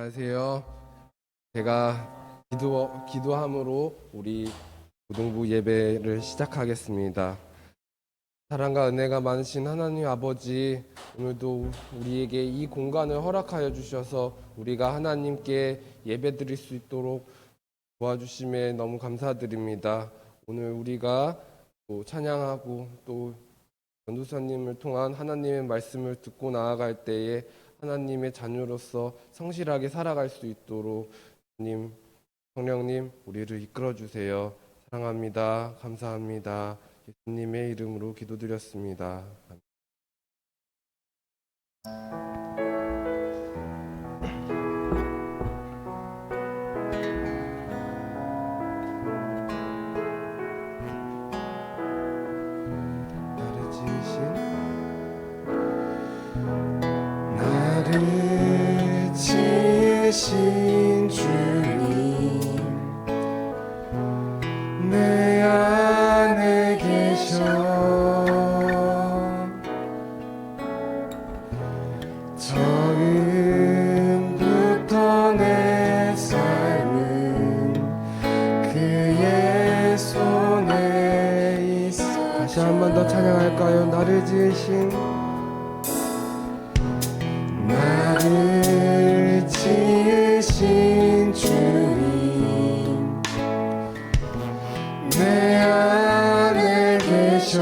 안녕하세요. 제가 기도함으로 우리 고등부 예배를 시작하겠습니다. 사랑과 은혜가 많으신 하나님 아버지, 오늘도 우리에게 이 공간을 허락하여 주셔서 우리가 하나님께 예배드릴 수 있도록 도와주심에 너무 감사드립니다. 오늘 우리가 또 찬양하고 또 전도사님을 통한 하나님의 말씀을 듣고 나아갈 때에 하나님의 자녀로서 성실하게 살아갈 수 있도록 주님, 성령님 우리를 이끌어 주세요. 사랑합니다. 감사합니다. 예수님의 이름으로 기도드렸습니다. 나를 지으신 주님, 내 안에 계셔. 처음부터 내 삶은 그의 손에 있어. 다시 한 번 더 찬양할까요? 나를 지으신 주님, 내 안에 계셔.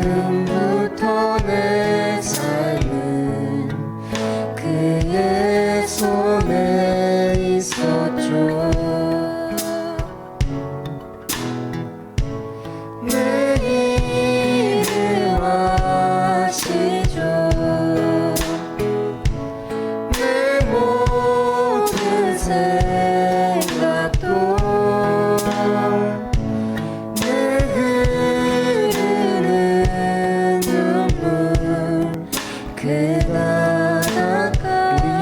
처음부터 내 삶은 그의 손에 있었죠. 우리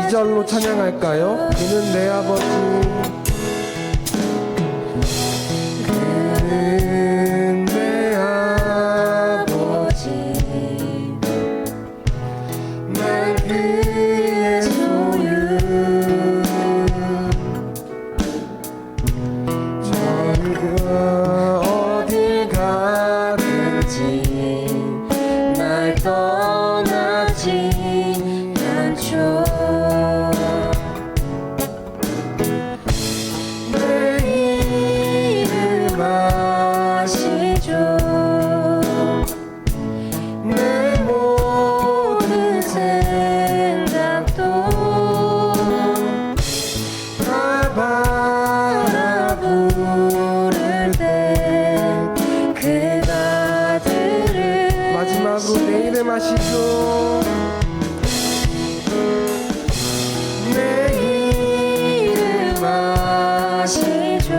2절로 찬양할까요? 그는 내 아버지, 그는 내 아버지, 난 그의 소유. 저희가 어딜 가든지 날 떠나지 않죠. 마지막으로 내 이름 아시죠? 내 이름 아시죠?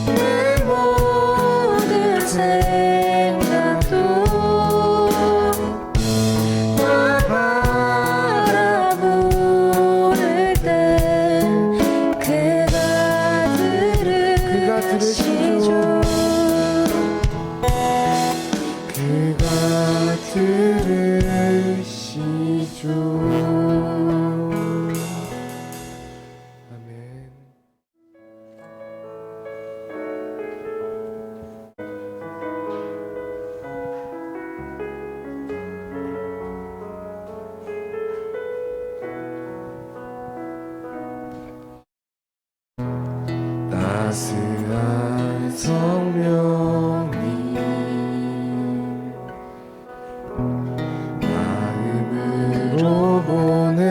내 모든 생각도 나 바라보는 때 그가 들으시죠. 그가 들으시죠. 아멘. 따스한 성령님, 마음으로 보내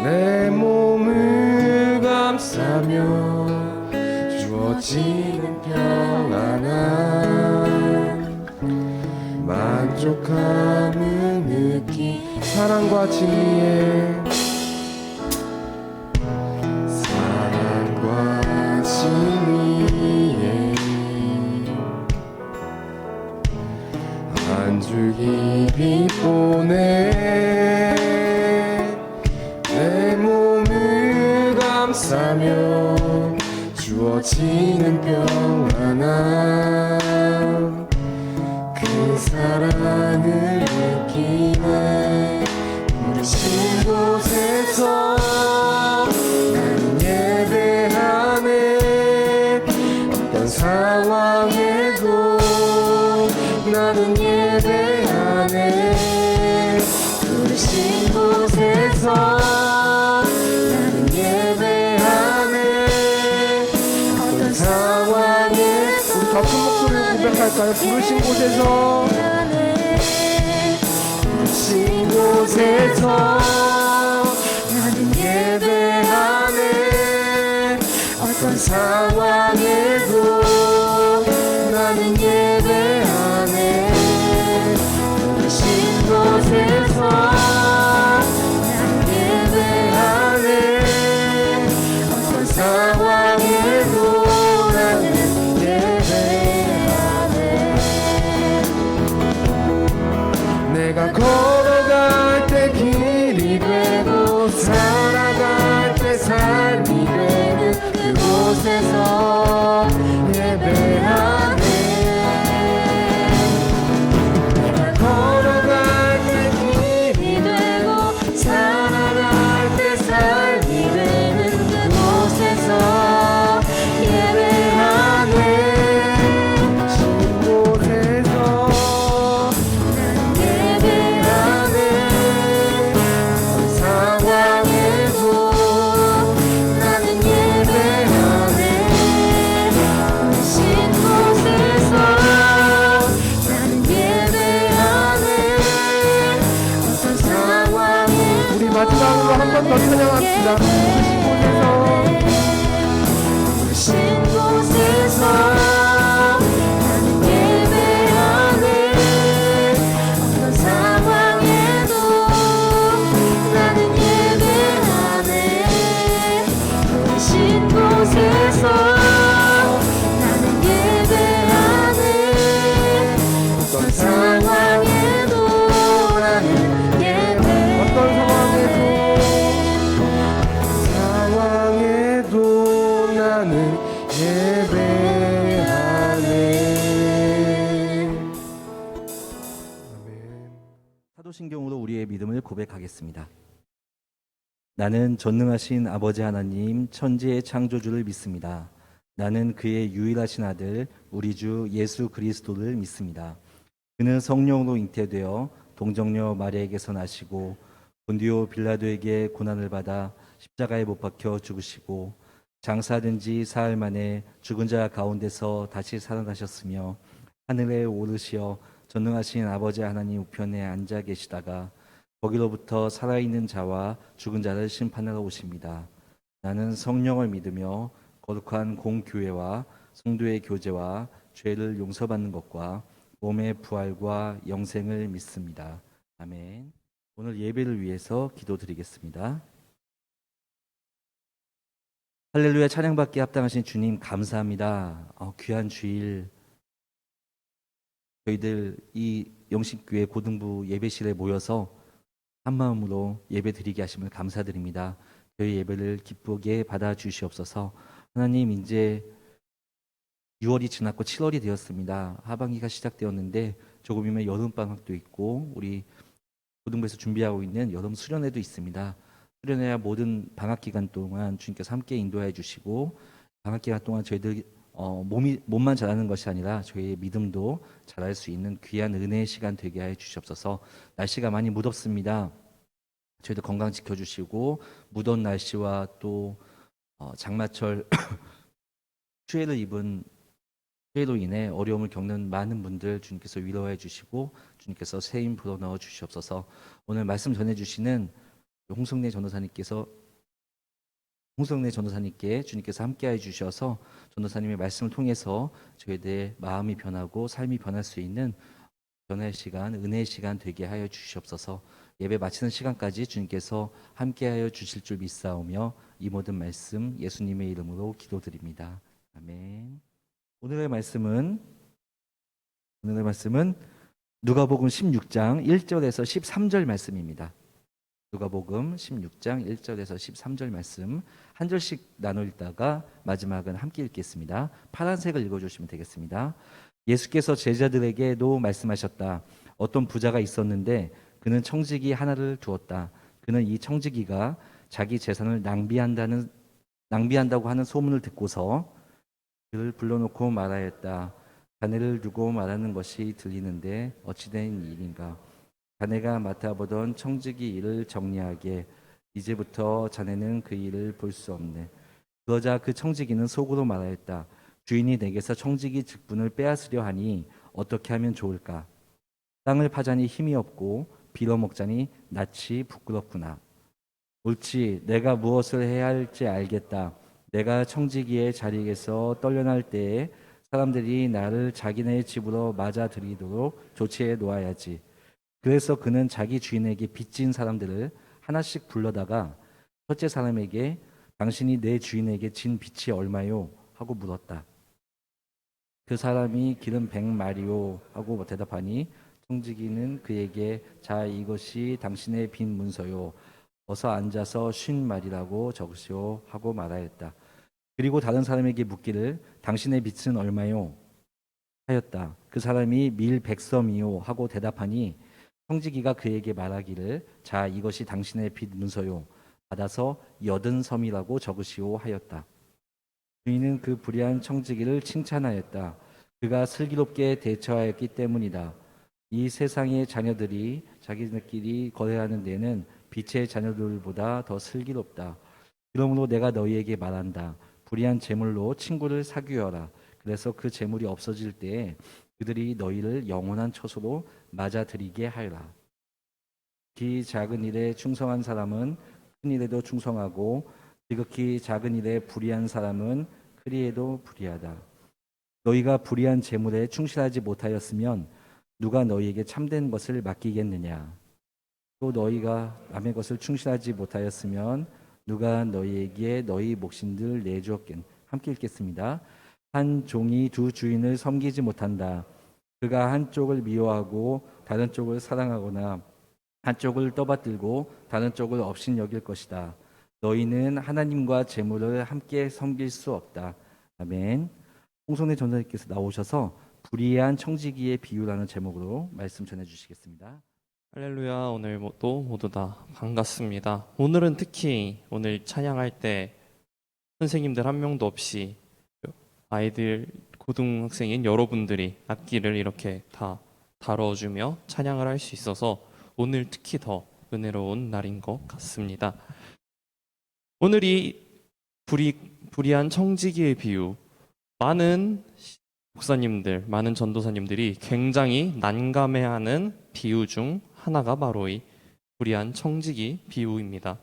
내 몸을 감싸며 주어지는 평안함, 만족함을 느끼. 사랑과 진리에 한 줄 깊이 보내 내 몸을 감싸며 주어지는 평안함, 사랑을 느끼네. 부르신 곳에서 나는 예배하네. 어떤 상황에도 나는 예배하네. 부르신 곳에서 나는 예배하네. 어떤 상황에 우리 더 큰 목소리로 고백할까요? 부르신 곳에서 부르신 곳에서 나는 예배하네. 어떤 상황에도 나는 예배하네. 부르신 곳에서 나는 예배하네. 어떤 상황에도 나는 예배하네. 내가 걸어갈 때 길이 되고 살아갈 때 삶이 되는 그곳에서 예배하네. 내가 걸어갈 때 길이 되고 살아갈 때 삶이 되는 그곳에서 예배하네. 신 곳에서 나는 예배하네. 어떤 상황에도 나는 예배하네. 신 곳에서 나는 예배하네. 어떤 상황에 우리 마지막으로 한 번 더 찬양합시다. 부르신 곳에서 나는 예배하네. 어떤 상황에도 나는 예배하네. 부르신 곳에서 나는 예배하네. 어떤 상황에도 나는 예배하네. 어떤 상황에도 나는 예배하네. 아멘. 사도신경으로 우리의 믿음을 고백하겠습니다. 나는 전능하신 아버지 하나님 천지의 창조주를 믿습니다. 나는 그의 유일하신 아들 우리 주 예수 그리스도를 믿습니다. 그는 성령으로 잉태되어 동정녀 마리아에게서 나시고 본디오 빌라도에게 고난을 받아 십자가에 못 박혀 죽으시고 장사된 지 사흘 만에 죽은 자 가운데서 다시 살아나셨으며 하늘에 오르시어 전능하신 아버지 하나님 우편에 앉아 계시다가 거기로부터 살아있는 자와 죽은 자를 심판하러 오십니다. 나는 성령을 믿으며 거룩한 공교회와 성도의 교제와 죄를 용서받는 것과 몸의 부활과 영생을 믿습니다. 아멘. 오늘 예배를 위해서 기도드리겠습니다. 할렐루야. 찬양받기에 합당하신 주님 감사합니다. 귀한 주일 저희들 이 영신교회 고등부 예배실에 모여서 한마음으로 예배드리게 하심을 감사드립니다. 저희 예배를 기쁘게 받아주시옵소서. 하나님, 이제 6월이 지났고 7월이 되었습니다. 하반기가 시작되었는데 조금이면 여름방학도 있고 우리 고등부에서 준비하고 있는 여름 수련회도 있습니다. 수련회와 모든 방학기간 동안 주님께서 함께 인도해 주시고 방학기간 동안 저희들 몸만 자라는 것이 아니라 저희의 믿음도 자랄 수 있는 귀한 은혜의 시간 되게 해 주시옵소서. 날씨가 많이 무덥습니다. 저희들 건강 지켜주시고 무더운 날씨와 또 장마철 추위로 인해 어려움을 겪는 많은 분들 주님께서 위로해 주시고 주님께서 새 힘 불어넣어 주시옵소서. 오늘 말씀 전해주시는 홍성래 전도사님께 주님께서 함께해 주셔서 전도사님의 말씀을 통해서 저희들의 마음이 변하고 삶이 변할 수 있는 변화의 시간, 은혜의 시간 되게 하여 주시옵소서. 예배 마치는 시간까지 주님께서 함께하여 주실 줄 믿사오며 이 모든 말씀 예수님의 이름으로 기도드립니다. 아멘. 오늘의 말씀은 누가복음 16장 1절에서 13절 말씀입니다. 누가복음 16장 1절에서 13절 말씀 한 절씩 나눠 읽다가 마지막은 함께 읽겠습니다. 파란색을 읽어주시면 되겠습니다. 예수께서 제자들에게도 말씀하셨다. 어떤 부자가 있었는데 그는 청지기 하나를 두었다. 그는 이 청지기가 자기 재산을 낭비한다고 하는 소문을 듣고서 그를 불러놓고 말하였다. 자네를 두고 말하는 것이 들리는데 어찌된 일인가? 자네가 맡아보던 청지기 일을 정리하게. 이제부터 자네는 그 일을 볼 수 없네. 그러자 그 청지기는 속으로 말하였다. 주인이 내게서 청지기 직분을 빼앗으려 하니 어떻게 하면 좋을까? 땅을 파자니 힘이 없고 빌어먹자니 낯이 부끄럽구나. 옳지, 내가 무엇을 해야 할지 알겠다. 내가 청지기의 자리에서 떨려날 때에 사람들이 나를 자기네 집으로 맞아들이도록 조치해 놓아야지. 그래서 그는 자기 주인에게 빚진 사람들을 하나씩 불러다가 첫째 사람에게 당신이 내 주인에게 진 빚이 얼마요? 하고 물었다. 그 사람이 기름 100마리요 하고 대답하니 청지기는 그에게 자 이것이 당신의 빚 문서요. 어서 앉아서 50마리라고 적으시오 하고 말하였다. 그리고 다른 사람에게 묻기를 당신의 빚은 얼마요? 하였다. 그 사람이 밀 100섬이요 하고 대답하니 청지기가 그에게 말하기를 자 이것이 당신의 빚 문서요. 받아서 80섬이라고 적으시오 하였다. 주인은 그 불의한 청지기를 칭찬하였다. 그가 슬기롭게 대처하였기 때문이다. 이 세상의 자녀들이 자기들끼리 거래하는 데는 빛의 자녀들보다 더 슬기롭다. 그러므로 내가 너희에게 말한다. 불의한 재물로 친구를 사귀어라. 그래서 그 재물이 없어질 때에 그들이 너희를 영원한 처소로 맞아들이게 하리라. 지극히 작은 일에 충성한 사람은 큰 일에도 충성하고 지극히 작은 일에 불의한 사람은 큰 일에도 불의하다. 너희가 불의한 재물에 충실하지 못하였으면 누가 너희에게 참된 것을 맡기겠느냐? 또 너희가 남의 것을 충실하지 못하였으면 누가 너희에게 너희 몫인들 내주었겠느냐? 함께 읽겠습니다. 한 종이 두 주인을 섬기지 못한다. 그가 한쪽을 미워하고 다른 쪽을 사랑하거나 한쪽을 떠받들고 다른 쪽을 업신여길 것이다. 너희는 하나님과 재물을 함께 섬길 수 없다. 아멘. 홍성래 전사님께서 나오셔서 불의한 청지기의 비유라는 제목으로 말씀 전해주시겠습니다. 할렐루야. 오늘도 모두 다 반갑습니다. 오늘은 특히 오늘 찬양할 때 선생님들 한 명도 없이 아이들 고등학생인 여러분들이 악기를 이렇게 다 다뤄주며 찬양을 할 수 있어서 오늘 특히 더 은혜로운 날인 것 같습니다. 오늘 이 불의한 청지기의 비유, 많은 목사님들, 많은 전도사님들이 굉장히 난감해하는 비유 중 하나가 바로 이 불의한 청지기 비유입니다.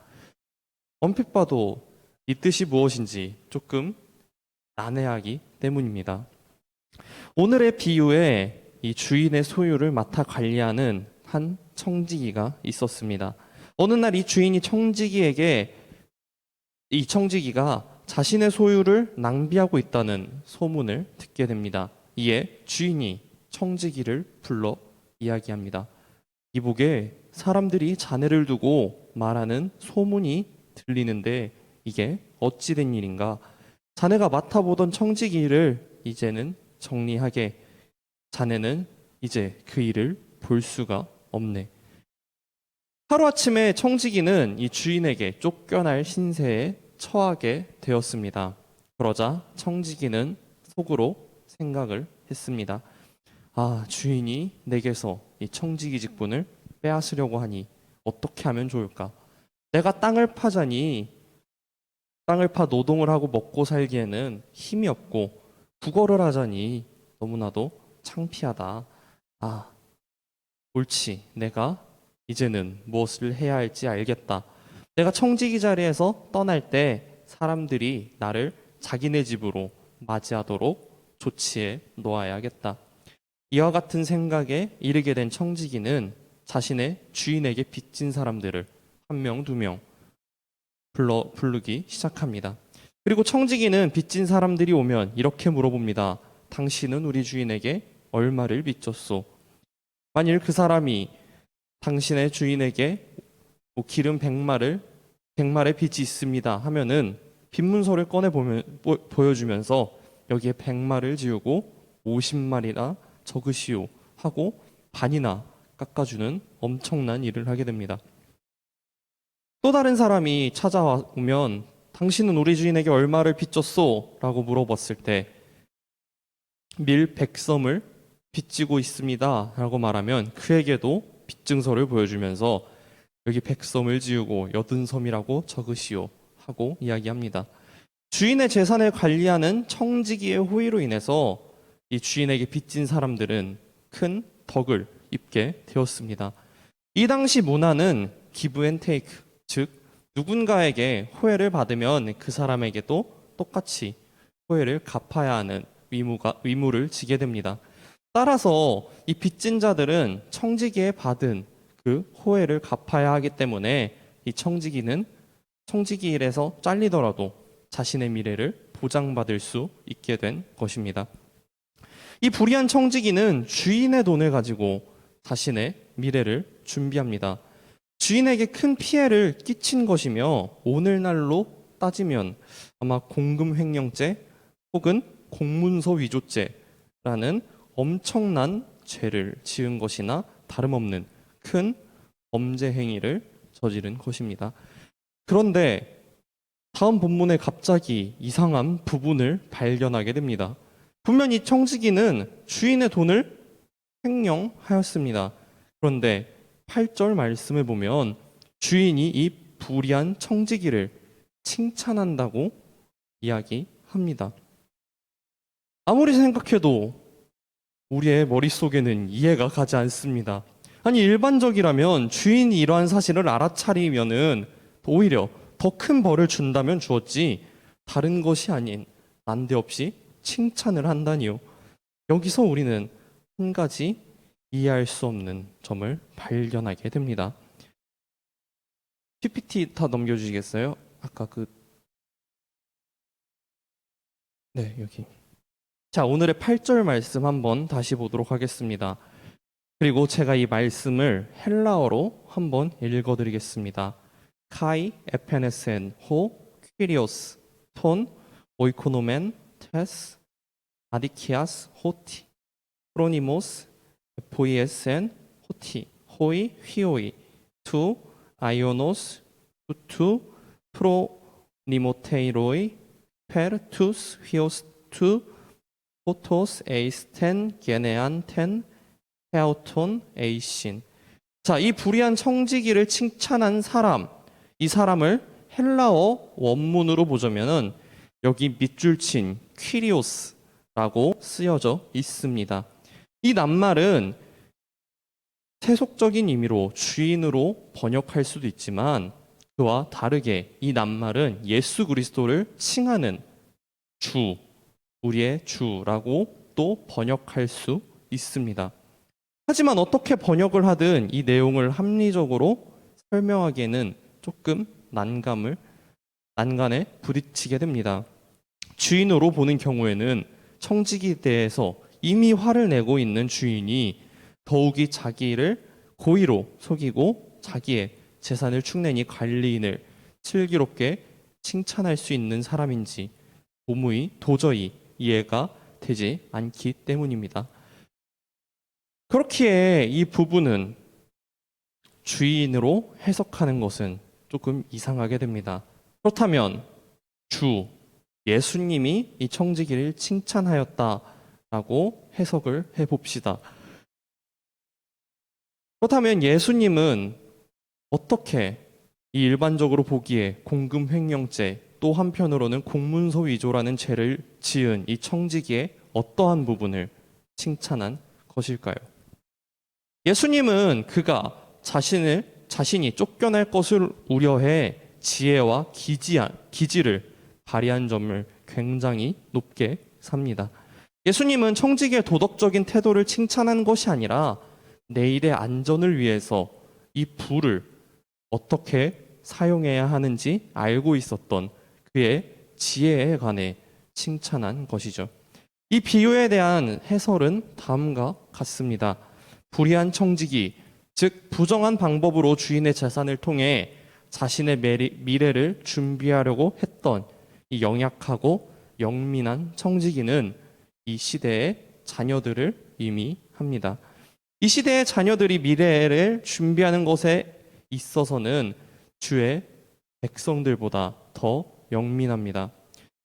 얼핏 봐도 이 뜻이 무엇인지 조금 난해하기 때문입니다. 오늘의 비유에 이 주인의 소유를 맡아 관리하는 한 청지기가 있었습니다. 어느 날 이 주인이 청지기에게 이 청지기가 자신의 소유를 낭비하고 있다는 소문을 듣게 됩니다. 이에 주인이 청지기를 불러 이야기합니다. 이복에 사람들이 자네를 두고 말하는 소문이 들리는데 이게 어찌 된 일인가? 자네가 맡아보던 청지기를 이제는 정리하게. 자네는 이제 그 일을 볼 수가 없네. 하루아침에 청지기는 이 주인에게 쫓겨날 신세에 처하게 되었습니다. 그러자 청지기는 속으로 생각을 했습니다. 아, 주인이 내게서 이 청지기 직분을 빼앗으려고 하니 어떻게 하면 좋을까? 내가 땅을 파자니 땅을 파 노동을 하고 먹고 살기에는 힘이 없고 구걸을 하자니 너무나도 창피하다. 아, 옳지. 내가 이제는 무엇을 해야 할지 알겠다. 내가 청지기 자리에서 떠날 때 사람들이 나를 자기네 집으로 맞이하도록 조치해 놓아야겠다. 이와 같은 생각에 이르게 된 청지기는 자신의 주인에게 빚진 사람들을 한 명, 두 명 부르기 시작합니다. 그리고 청지기는 빚진 사람들이 오면 이렇게 물어봅니다. 당신은 우리 주인에게 얼마를 빚졌소? 만일 그 사람이 당신의 주인에게 기름 100마리의 빚이 있습니다 하면은 빚문서를 꺼내 보여주면서 여기에 100마리를 지우고 50마리나 적으시오 하고 반이나 깎아주는 엄청난 일을 하게 됩니다. 또 다른 사람이 찾아오면 당신은 우리 주인에게 얼마를 빚졌소? 라고 물어봤을 때 밀 100섬을 빚지고 있습니다 라고 말하면 그에게도 빚증서를 보여주면서 여기 100섬을 지우고 80섬이라고 적으시오 하고 이야기합니다. 주인의 재산을 관리하는 청지기의 호의로 인해서 이 주인에게 빚진 사람들은 큰 덕을 입게 되었습니다. 이 당시 문화는 기브 앤 테이크, 즉 누군가에게 호의를 받으면 그 사람에게도 똑같이 호의를 갚아야 하는 의무를 지게 됩니다. 따라서 이 빚진 자들은 청지기에 받은 그 호의를 갚아야 하기 때문에 이 청지기는 청지기 일에서 잘리더라도 자신의 미래를 보장받을 수 있게 된 것입니다. 이 불의한 청지기는 주인의 돈을 가지고 자신의 미래를 준비합니다. 주인에게 큰 피해를 끼친 것이며 오늘날로 따지면 아마 공금횡령죄 혹은 공문서 위조죄라는 엄청난 죄를 지은 것이나 다름없는 큰 범죄 행위를 저지른 것입니다. 그런데 다음 본문에 갑자기 이상한 부분을 발견하게 됩니다. 분명 이 청지기는 주인의 돈을 횡령하였습니다. 그런데 8절 말씀을 보면 주인이 이 불의한 청지기를 칭찬한다고 이야기합니다. 아무리 생각해도 우리의 머릿속에는 이해가 가지 않습니다. 아니 일반적이라면 주인이 이러한 사실을 알아차리면은 오히려 더 큰 벌을 준다면 주었지 다른 것이 아닌 난데없이 칭찬을 한다니요. 여기서 우리는 한 가지 이해할 수 없는 점을 발견하게 됩니다. PPT 다 넘겨주시겠어요? 아까 네, 여기. 자, 오늘의 8절 말씀 한번 다시 보도록 하겠습니다. 그리고 제가 이 말씀을 헬라어로 한번 읽어드리겠습니다. 카이 에페네센 호 퀴리오스 톤 오이코노멘 테스 아디키아스 호티 프로니모스 포이에센 호티 호이 휘오이 투 아이오노스 투 프로니모테이로이 페르투스 휘오스 투 포토스 에이스텐 게네안 텐 헤아톤 에이신. 자, 이 불의한 청지기를 칭찬한 사람, 이 사람을 헬라어 원문으로 보자면은 여기 밑줄 친 퀴리오스라고 쓰여져 있습니다. 이 낱말은 세속적인 의미로 주인으로 번역할 수도 있지만 그와 다르게 이 낱말은 예수 그리스도를 칭하는 주, 우리의 주라고 또 번역할 수 있습니다. 하지만 어떻게 번역을 하든 이 내용을 합리적으로 설명하기에는 조금 난간에 부딪히게 됩니다. 주인으로 보는 경우에는 청지기에 대해서 이미 화를 내고 있는 주인이 더욱이 자기를 고의로 속이고 자기의 재산을 축낸 이 관리인을 슬기롭게 칭찬할 수 있는 사람인지 도저히 이해가 되지 않기 때문입니다. 그렇기에 이 부분은 주인으로 해석하는 것은 조금 이상하게 됩니다. 그렇다면 예수님이 이 청지기를 칭찬하였다라고 해석을 해봅시다. 그렇다면 예수님은 어떻게 이 일반적으로 보기에 공금횡령죄 또 한편으로는 공문서 위조라는 죄를 지은 이 청지기의 어떠한 부분을 칭찬한 것일까요? 예수님은 그가 자신이 쫓겨날 것을 우려해 지혜와 기지를 발휘한 점을 굉장히 높게 삽니다. 예수님은 청지기의 도덕적인 태도를 칭찬한 것이 아니라 내일의 안전을 위해서 이 불을 어떻게 사용해야 하는지 알고 있었던 그의 지혜에 관해 칭찬한 것이죠. 이 비유에 대한 해설은 다음과 같습니다. 불의한 청지기, 즉 부정한 방법으로 주인의 재산을 통해 자신의 미래를 준비하려고 했던 이 영약하고 영민한 청지기는 이 시대의 자녀들을 의미합니다. 이 시대의 자녀들이 미래를 준비하는 것에 있어서는 주의 백성들보다 더 영민합니다.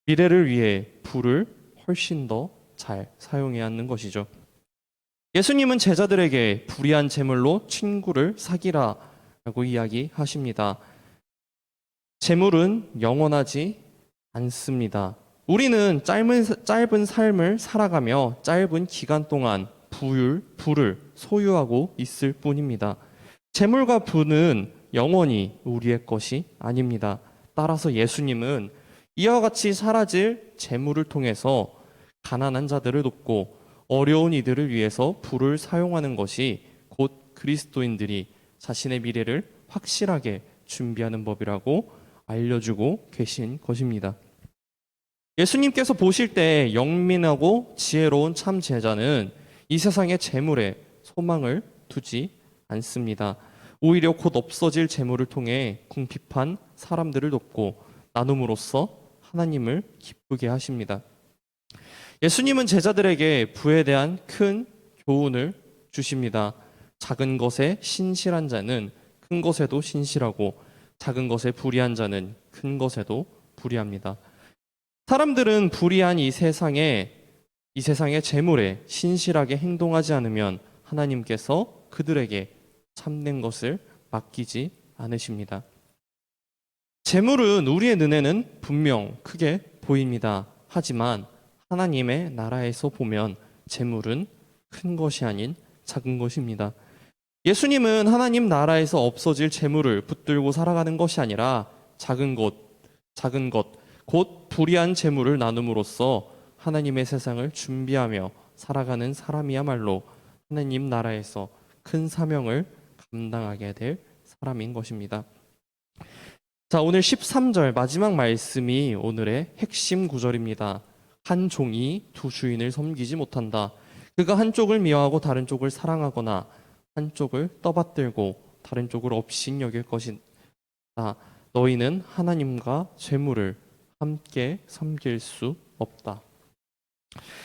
미래를 위해 불을 훨씬 더 잘 사용해야 하는 것이죠. 예수님은 제자들에게 불의한 재물로 친구를 사귀라라고 이야기하십니다. 재물은 영원하지 않습니다. 우리는 짧은 삶을 살아가며 짧은 기간 동안 부를 소유하고 있을 뿐입니다. 재물과 부는 영원히 우리의 것이 아닙니다. 따라서 예수님은 이와 같이 사라질 재물을 통해서 가난한 자들을 돕고 어려운 이들을 위해서 부를 사용하는 것이 곧 그리스도인들이 자신의 미래를 확실하게 준비하는 법이라고 알려주고 계신 것입니다. 예수님께서 보실 때 영민하고 지혜로운 참 제자는 이 세상의 재물에 소망을 두지 않습니다. 오히려 곧 없어질 재물을 통해 궁핍한 사람들을 돕고 나눔으로써 하나님을 기쁘게 하십니다. 예수님은 제자들에게 부에 대한 큰 교훈을 주십니다. 작은 것에 신실한 자는 큰 것에도 신실하고 작은 것에 불의한 자는 큰 것에도 불의합니다. 사람들은 불의한 이 세상의 재물에 신실하게 행동하지 않으면 하나님께서 그들에게 참된 것을 맡기지 않으십니다. 재물은 우리의 눈에는 분명 크게 보입니다. 하지만 하나님의 나라에서 보면 재물은 큰 것이 아닌 작은 것입니다. 예수님은 하나님 나라에서 없어질 재물을 붙들고 살아가는 것이 아니라 작은 것, 곧 불의한 재물을 나눔으로써 하나님의 세상을 준비하며 살아가는 사람이야말로 하나님 나라에서 큰 사명을 감당하게 될 사람인 것입니다. 자, 오늘 13절 마지막 말씀이 오늘의 핵심 구절입니다. 한 종이 두 주인을 섬기지 못한다. 그가 한쪽을 미워하고 다른 쪽을 사랑하거나 한쪽을 떠받들고 다른 쪽을 업신 여길 것이다. 너희는 하나님과 재물을 함께 섬길 수 없다.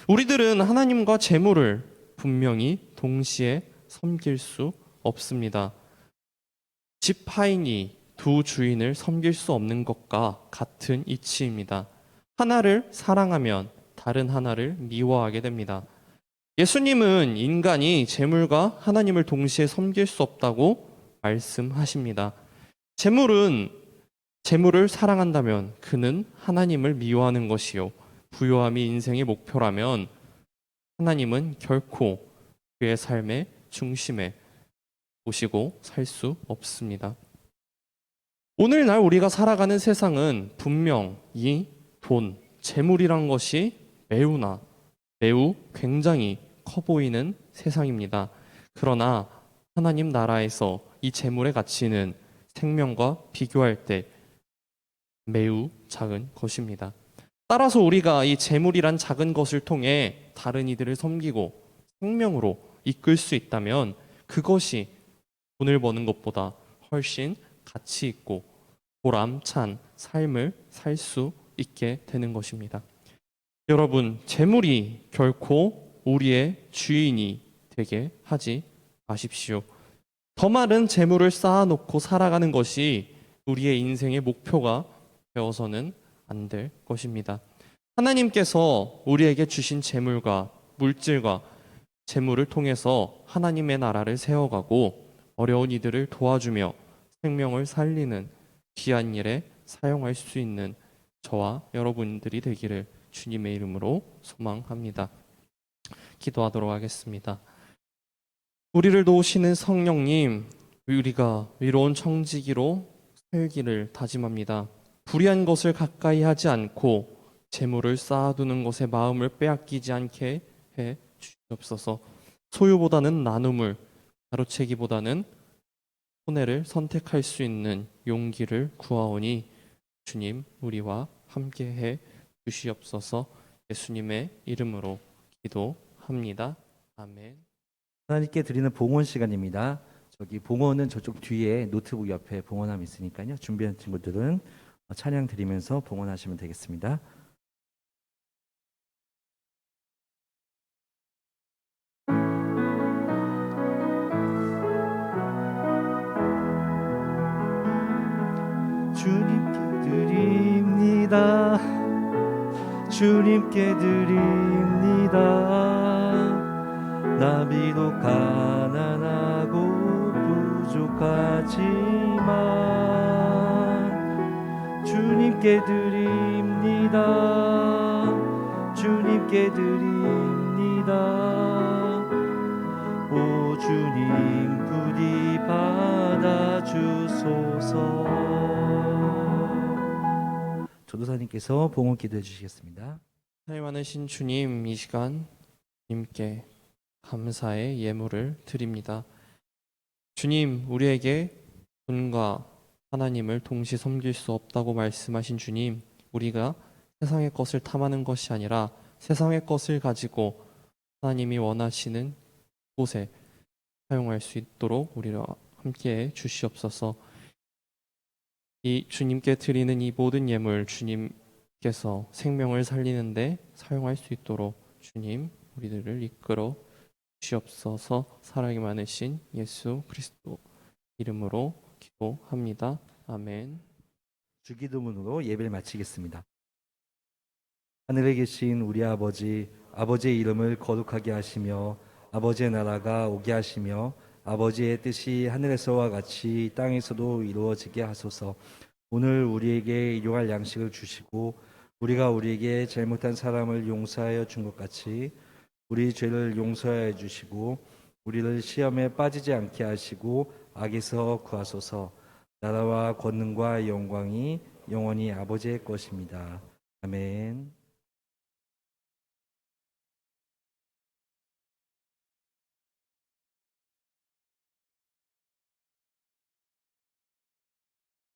우리들은 하나님과 재물을 분명히 동시에 섬길 수 없습니다. 지파인이 두 주인을 섬길 수 없는 것과 같은 이치입니다. 하나를 사랑하면 다른 하나를 미워하게 됩니다. 예수님은 인간이 재물과 하나님을 동시에 섬길 수 없다고 말씀하십니다. 재물을 사랑한다면 그는 하나님을 미워하는 것이요. 부요함이 인생의 목표라면 하나님은 결코 그의 삶의 중심에 모시고 살 수 없습니다. 오늘날 우리가 살아가는 세상은 분명 이 돈, 재물이란 것이 매우 굉장히 커 보이는 세상입니다. 그러나 하나님 나라에서 이 재물의 가치는 생명과 비교할 때 매우 작은 것입니다. 따라서 우리가 이 재물이란 작은 것을 통해 다른 이들을 섬기고 생명으로 이끌 수 있다면 그것이 돈을 버는 것보다 훨씬 가치 있고 보람찬 삶을 살 수 있게 되는 것입니다. 여러분, 재물이 결코 우리의 주인이 되게 하지 마십시오. 더 많은 재물을 쌓아놓고 살아가는 것이 우리의 인생의 목표가 되어서는 안 될 것입니다. 하나님께서 우리에게 주신 재물과 물질과 재물을 통해서 하나님의 나라를 세워가고 어려운 이들을 도와주며 생명을 살리는 귀한 일에 사용할 수 있는 저와 여러분들이 되기를 주님의 이름으로 소망합니다. 기도하도록 하겠습니다. 우리를 도우시는 성령님, 우리가 위로운 청지기로 살기를 다짐합니다. 불의한 것을 가까이 하지 않고 재물을 쌓아두는 것에 마음을 빼앗기지 않게 해 주시옵소서. 소유보다는 나눔을, 가로채기보다는 손해를 선택할 수 있는 용기를 구하오니 주님 우리와 함께해 주시옵소서. 예수님의 이름으로 기도합니다. 아멘. 하나님께 드리는 봉헌 시간입니다. 저기 봉헌은 저쪽 뒤에 노트북 옆에 봉헌함 있으니까요. 준비한 친구들은 찬양 드리면서 봉헌하시면 되겠습니다. 드립니다. 주님께 드립니다. 나 비록 가난하고 부족하지만 주님께 드립니다. 주님께 드립니다. 오 주님 부디 받아주소서. 조도사님께서 봉헌 기도해 주시겠습니다. 하나님 많으신 주님, 이 시간 주님께 감사의 예물을 드립니다. 주님, 우리에게 돈과 하나님을 동시에 섬길 수 없다고 말씀하신 주님, 우리가 세상의 것을 탐하는 것이 아니라 세상의 것을 가지고 하나님이 원하시는 곳에 사용할 수 있도록 우리와 함께해 주시옵소서. 이 주님께 드리는 이 모든 예물, 주님께서 생명을 살리는데 사용할 수 있도록 주님 우리들을 이끌어 주시옵소서. 사랑이 많으신 예수 그리스도 이름으로 기도합니다. 아멘. 주기도문으로 예배를 마치겠습니다. 하늘에 계신 우리 아버지, 아버지의 이름을 거룩하게 하시며 아버지의 나라가 오게 하시며 아버지의 뜻이 하늘에서와 같이 땅에서도 이루어지게 하소서. 오늘 우리에게 일용할 양식을 주시고 우리가 우리에게 잘못한 사람을 용서하여 준 것 같이 우리 죄를 용서하여 주시고 우리를 시험에 빠지지 않게 하시고 악에서 구하소서. 나라와 권능과 영광이 영원히 아버지의 것입니다. 아멘.